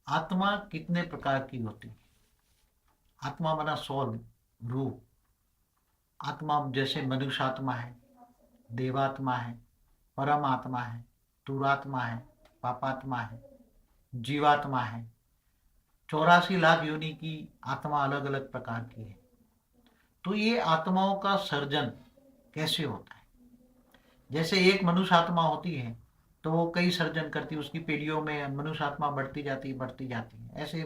आत्मा कितने प्रकार की होती है? आत्मा माना सोल, रूह। आत्मा जैसे मनुष्य आत्मा है, देवात्मा है, परम आत्मा है, दुरात्मा है, पापात्मा है, जीवात्मा है। 84 लाख योनि की आत्मा अलग अलग प्रकार की है। तो ये आत्माओं का सर्जन कैसे होता है? जैसे एक मनुष्य आत्मा होती है तो वो कई सर्जन करती है, उसकी पीढ़ियों में मनुष्य आत्मा बढ़ती जाती है, बढ़ती जाती है। ऐसे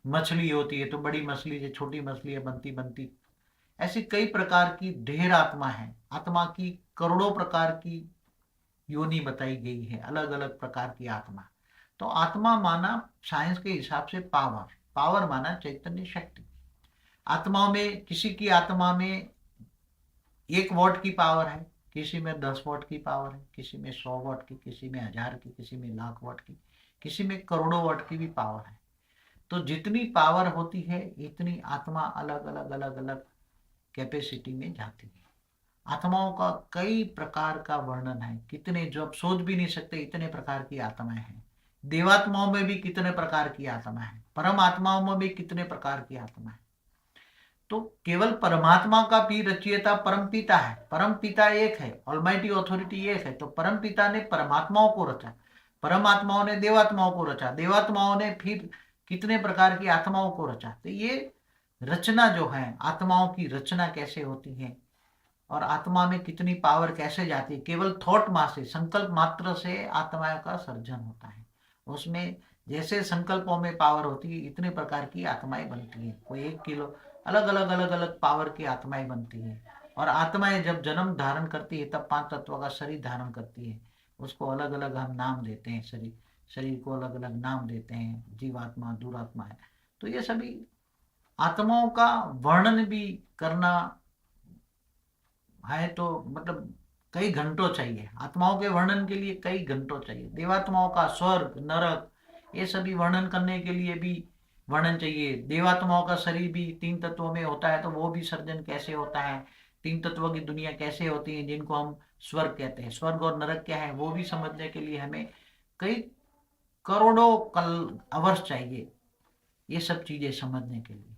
मछली होती है तो बड़ी मछली से छोटी मछली है, बनती बनती। ऐसी कई प्रकार की ढेर आत्मा है। आत्मा की करोड़ों प्रकार की योनि बताई गई है, अलग अलग प्रकार की आत्मा। तो आत्मा माना साइंस के हिसाब से पावर, पावर माना चैतन्य शक्ति। आत्मा में, किसी की आत्मा में 1 वॉट की पावर है, किसी में 10 वॉट की पावर है, किसी में 100 वॉट की, किसी में 1000 की, किसी में लाख वॉट की, किसी में करोड़ों वॉट की भी पावर है। तो जितनी पावर होती है इतनी आत्मा अलग अलग अलग अलग कैपेसिटी में जाती है। आत्माओं का कई प्रकार का वर्णन है, कितने जो आप सोच भी नहीं सकते, इतने प्रकार की आत्माएं हैं। देवात्माओं में भी कितने प्रकार की आत्मा है, परम आत्माओं में भी कितने प्रकार की आत्मा है। तो केवल परमात्मा का भी रचयिता परम पिता है। परम पिता एक है, ऑलमाइटी अथॉरिटी एक है। तो परम पिता ने परमात्माओं को रचा, परमात्माओं ने देवात्माओं को रचा, देवात्माओं ने फिर कितने प्रकार की आत्माओं को रचा। तो ये रचना जो है, आत्माओं की रचना कैसे होती है और आत्मा में कितनी पावर कैसे जाती है, केवल थॉट मात्र से, संकल्प मात्र से आत्मा का सर्जन होता है। उसमें जैसे संकल्पों में पावर होती है इतने प्रकार की आत्माएं बनती है। कोई 1 किलो अलग अलग अलग अलग पावर की आत्माएं बनती है। और आत्माएं जब जन्म धारण करती है तब 5 तत्वों का शरीर धारण करती है। उसको अलग अलग हम नाम देते हैं, शरीर शरीर को अलग अलग नाम देते हैं, जीवात्मा, दुरात्मा है। तो ये सभी आत्माओं का वर्णन भी करना है तो मतलब कई घंटों चाहिए। आत्माओं के वर्णन के लिए कई घंटों चाहिए। देवात्माओं का स्वर्ग, नरक, ये सभी वर्णन करने के लिए भी वर्णन चाहिए। देवात्माओं का शरीर भी 3 तत्वों में होता है तो वो भी सर्जन कैसे होता है, 3 तत्वों की दुनिया कैसे होती है, जिनको हम स्वर्ग कहते हैं। स्वर्ग और नरक क्या है वो भी समझने के लिए हमें कई करोड़ों कल अवर्ष चाहिए, ये सब चीजें समझने के लिए।